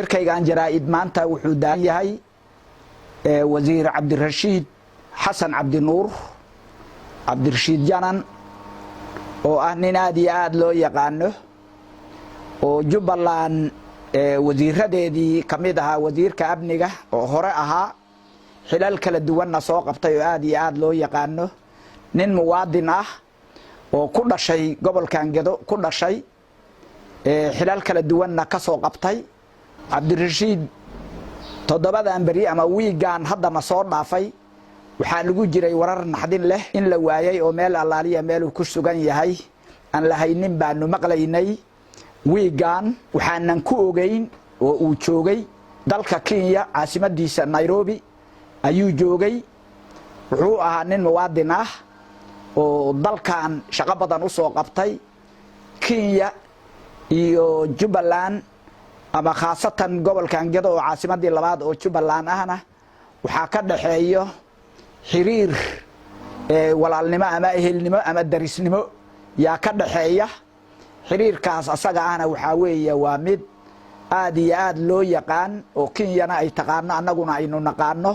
shirkaygan jaraa'id maanta wuxuu daan yahay wasiir Cabdirashiid Xasan Cabdinuur Cabdirashiid Janan oo ah nin aad iyo aad loo yaqaano oo Jubbaland wasiiradeedii kamid ahaa wasiirka amniga oo hore ahaa xilal kala duwan soo qabtay oo aad iyo aad loo yaqaano nin muwaadin ah oo ku dhashay gobolkan Gedo ku dhashay xilal kala duwan ka soo qabtay Cabdirashiid toddobadan bari ama wiigan hadda ma soo dhaafay waxa lagu jiray warar naxdin leh in la waayay oo meel allaaliya meel uu ku sugan yahay aan la haynin baanu maqlaynay wiigan waxaanan ku ogeyn oo uu joogay dalka Kenya caasimadiisa Nairobi ayuu joogay wuxuu ahaa nin muwaadin ah oo dalkan shaqo badan u soo qabtay Kenya iyo Jubbaland ama khaasatan gobolkan Gedo oo caasimadii labaad oo Jubbaland ahna waxa ka dhaxeeyo xiriir walaalnimo ama ehelnimo ama darisnimo yaa ka dhaxeeya xiriirkaas asaga ahna waxa weeye waa mid aad iyo aad loo yaqaan oo Kenyana ay taqaano annaguna aynu naqaano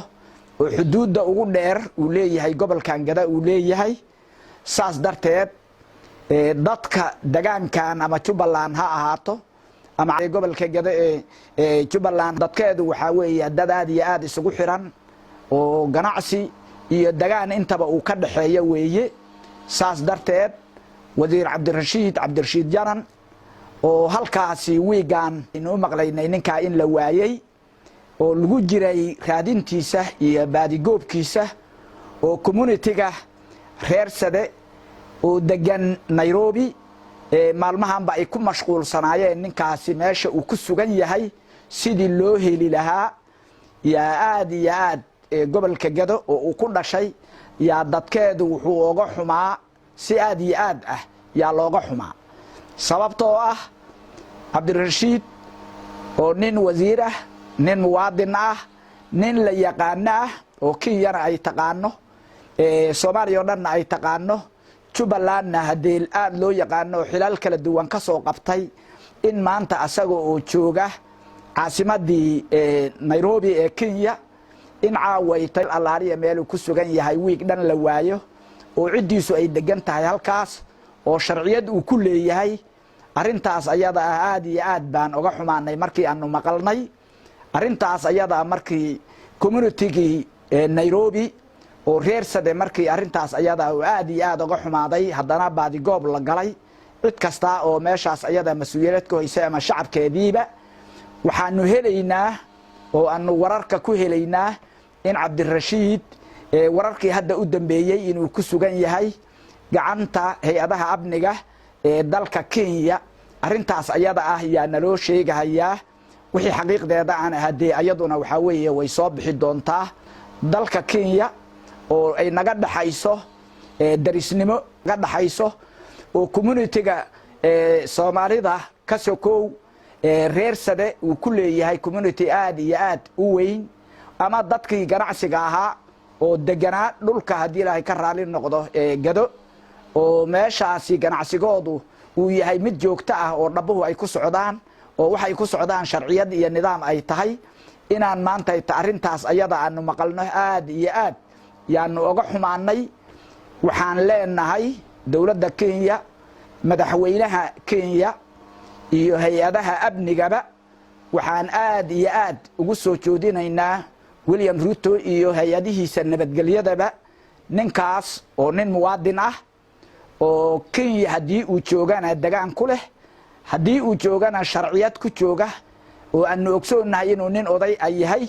oo xuduudda ugu dheer uu leeyahay gobolkan Gedo uu leeyahay saas darteed dadka deegaankan ama Jubbaland ha ahaato ama gobolka Gedo Jubbaland dadkeedu waxa weeye dad aad iyo aad isugu xiran oo ganacsi iyo deegaan intaba uu ka dhaxeeyo weeye saas darteed wasiir Cabdirashiid Janan oo halkaasi wiigan inuu maqlaynay ninka in la waayay oo lagu jiray raadintiisa iyo baadigoobkiisa oo community-ga reer Sade oo degan Nairobi maalmahanba ay ku mashquulsanaayeen ninkaasi meesha uu ku sugan yahay sidii loo heli lahaa yaa aad iyo aad gobolka Gedo oo uu ku dhashay yaa dadkeedu wuxuu uga xumaa si aad iyo aad ah yaa looga xumaa sababtoo ah Cabdirashiid oo nin wasiir ah nin muwaadin ah nin la yaqaan ah oo Kenyana ay taqaano Soomaaliya oo dhan ay taqaano Jubbaland hadii aad loo yaqaano xilal kala duwan ka soo qabtay in maanta asaga oo jooga caasimadii Nairobi ee Kenya in caawaytay allaariya meel ku sugan yahay wiig dhan la waayo oo cidiisu ay degan tahay halkaas oo sharciyad uu ku leeyahay arintaas ayada aad iyo aad baan uga xumaanay markii aanu maqalnay arintaas ayada markii community-gi Nairobi oo reer Sade markii arintaas ayada aad iyo aad uga xumaaday haddana baadi goob la galay cid kasta oo meeshaas ayada mas'uuliyad ku haysa ama shacabkeediiba waxaanu helaynaa oo aanu wararka ku helaynaa in Cabdirashiid wararkii hadda u dambeeyay inuu ku sugan yahay gacanta hay'adaha amniga ee dalka Kenya arintaas ayada ah yaa naloo sheegayaa wixii xaqiiqdeeda aan hadii ayaduna waxa weeye way soo bixi doontaa dalka Kenya oo ay naga dhaxayso darisnimo naga dhaxayso oo community-ga Soomaalida ka sokow reer Sade uu ku leeyahay community aad iyo aad u weyn ama dadkii ganacsiga ahaa oo deganaa dhulka hadii Ilaahay ka raali noqdo Gedo oo meeshaasi ganacsigoodu uu yahay mid joogto ah oo dhabuhu ay ku socdaan oo waxay ku socdaan sharciyad iyo nidaam ay tahay inaan maanta arintaas ayada aanu maqalno aad iyo aad yaanu uga xumaanay waxaan leenahay dawladda Kenya madaxweynaha Kenya iyo hay'adaha amnigaba waxaan aad iyo aad ugu soo joodinaynaa William Ruto iyo hay'adihiisa nabadgelyadaba ninkaas oo nin muwaadin ah oo Kenya hadii uu joogana deegaan ku leh hadii uu joogana sharciyad ku jooga oo aanu ogsoonahay inuu nin oday ay yahay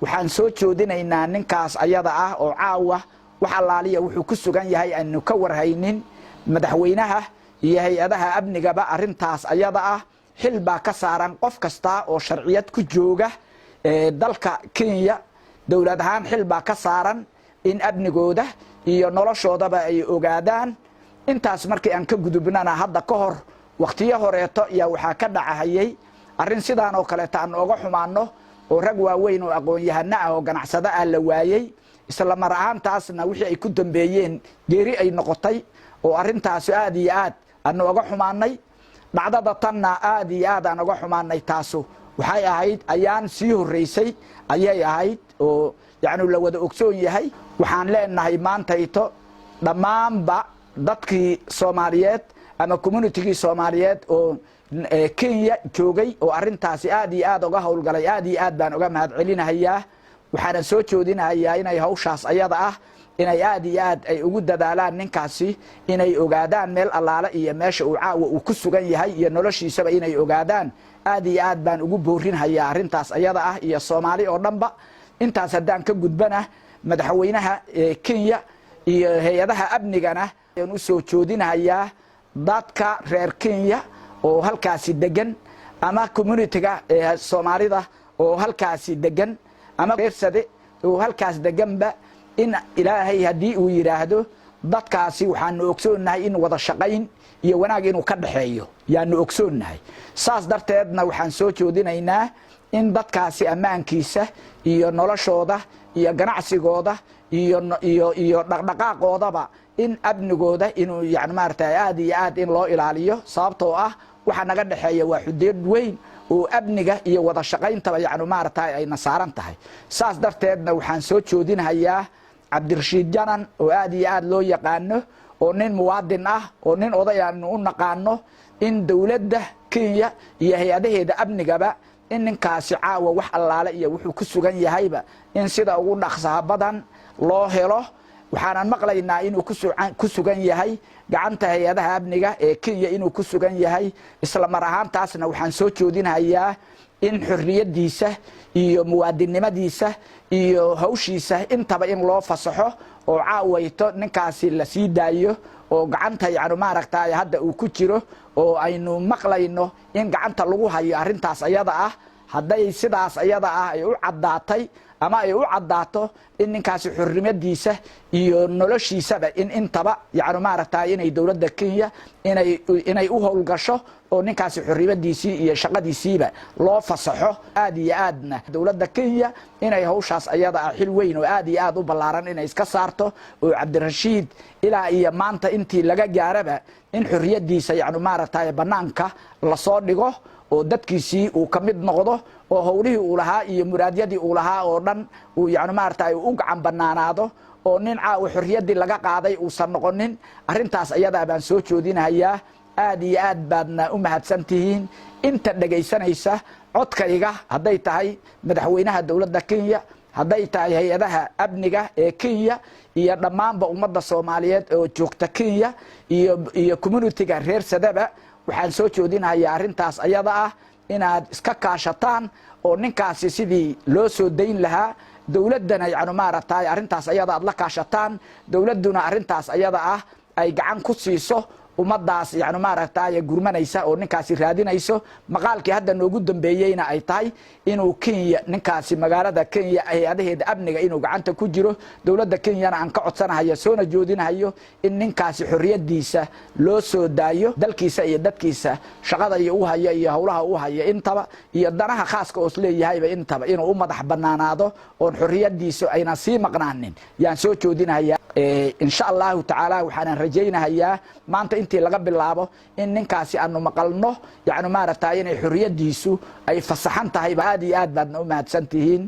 waxaan soo joodinaynaa ninkaas ayada ah oo caawa wax allaaliya wuxuu ku sugan yahay aanu ka warhaynin madaxweynaha iyo hay'adaha amnigaba arintaas ayada ah xil baa ka saaran qof kasta oo sharciyad ku jooga dalka Kenya dawlad ahaan xil baa ka saaran in amnigooda iyo noloshoodaba ay ogaadaan intaas markii aan ka gudubnana hadda ka hor waqtiyo horeeto yaa waxa ka dhacayay arin sidaan oo kale taan uga xumaano oo rag waaweyn oo aqoon-yahano ah oo ganacsada ah la waayay isla mar ahaantaasna wixii ay ku dambeeyeen geeri ay noqotay oo arintaas aad iyo aad aanu uga xumaanay dhacdada tanna aad iyo aad aan uga xumaanay taaso waxay ahayd ayaan sii horeysay ayay ahayd oo yacni la wada ogsoon yahay. waxaan leenahay maantayto dhammaanba dadkii Soomaaliyeed ama community-gii Soomaaliyeed oo Kenya joogay oo arintaasi aad iyo aad uga howlgalay, aad iyo aad baan uga mahadcelinayaa. waxaan soo joodinayaa inay hawshaas ayada ah inay aad iyo aad ay ugu dadaalaan ninkaasi, inay ogaadaan meel allaala iyo meesha uu caawa uu ku sugan yahay iyo noloshiisaba inay ogaadaan. aad iyo aad baan ugu boorinayaa arintaas ayada ah iyo Soomaali oo dhanba. intaas haddaan ka gudbana madaxweynaha Kenya iyo hay'adaha amnigana aan u soo joodinayaa dadka reer Kenya oo halkaasi degan ama community-ga Soomaalida oo halkaasi degan ama reersade oo halkaas deganba, in ilaahay haddii uu yiraahdo dadkaasi waxaanu ogsoonahay in wada shaqayn iyo wanaag inuu ka dhaxeeyo yaanu ogsoonahay. saas darteedna waxaan soo joodinaynaa in dadkaasi ammaankiisa iyo noloshooda iyo ganacsigooda iyo dhaqdhaqaaqoodaba in amnigooda inuu yacni maaragtay aad iyo aad in loo ilaaliyo, sababtoo ah waxa naga dhaxeeya waa xudeed weyn oo amniga iyo wada shaqayntaba yacni maaragtay ay nasaaran tahay. saas darteedna waxaan soo joodinayaa Cabdirashiid Janan oo aad iyo aad loo yaqaano oo nin muwaadin ah oo nin odayaan u naqaano, in dawladda Kenya iyo hay'adaheeda amnigaba in ninkaasi caawa wax allaale iyo wuxuu ku sugan yahayba in sida ugu dhaqsaha badan loo helo. waxaan maqlaynaa inuu ku sugan yahay gacanta hay'adaha amniga ee Kenya inuu ku sugan yahay. isla mar ahaantaasna waxaan soo joodinayaa in xorriyadiisa iyo muwaadinimadiisa iyo hawshiisa intaba in loo fasaxo oo caawayto ninkaasi la sii daayo oo gacanta yacni maaragtay hadda uu ku jiro oo aynu maqlayno in gacanta lagu hayo arintaas ayada ah. hadday sidaas ayada ah ay u caddaatay ama ay u caddaato in ninkaasi xorriyadiisa iyo noloshiisaba in intaba yacni maaragtay inay dawladda Kenya inay u howlgasho oo ninkaasi xorriyadiisii iyo shaqadiisiiba loo fasaxo. aad iyo aadna dawladda Kenya inay hawshaas ayada ah xil weyn oo aad iyo aad u ballaaran inay iska saarto oo Cabdirashiid ilaa iyo maanta intii laga gaaraba in xorriyadiisa yacni maaragtay banaanka la soo dhigo oo dadkiisii uu ka mid noqdo oo howlihii uu lahaa iyo muraadyadii uu lahaa oo dhan uu yacni maaragtay u gacan banaanaado oo nin caawa xorriyadii laga qaaday uusan noqonin. arintaas ayada baan soo joodinayaa. aad iyo aad baadna u mahadsantihiin inta dhagaysanaysa codkayga, hadday tahay madaxweynaha dawladda Kenya, hadday tahay hay'adaha amniga ee Kenya iyo dhammaanba ummadda Soomaaliyeed oo joogta Kenya iyo community-ga reer Sadaba. waxaan soo joodinayaa arintaas ayada ah inaad iska kaashataan oo ninkaasi sidii loo soo dayn lahaa dawladdana yacni maaragtay arintaas ayada aad la kaashataan, dawladduna arintaas ayada ah ay gacan ku siiso ummadaas yacni maaragtay gurmanaysa oo ninkaasi raadinayso. maqaalkii hadda noogu dambeeyayna ay tahay inuu Kenya ninkaasi magaalada Kenya hay'adaheeda amniga inuu gacanta ku jiro. dawladda Kenyana aan ka codsanayo soona joodinayo in ninkaasi xorriyadiisa loo soo daayo, dalkiisa iyo dadkiisa shaqada iyo u haya iyo howlaha u haya intaba iyo danaha khaaska oo leeyahayba intaba inuu u madax banaanaado oo xorriyadiisa ayna sii maqnaanin yaan soo joodinayaa. insha Allah ta'ala waxaan rajaynayaa maanta intii laga bilaabo in ninkaasi aanu maqalno yacni maaragtay inay xorriyadiisu ay fasaxan tahay. aad iyo aad baadna u mahadsantihiin.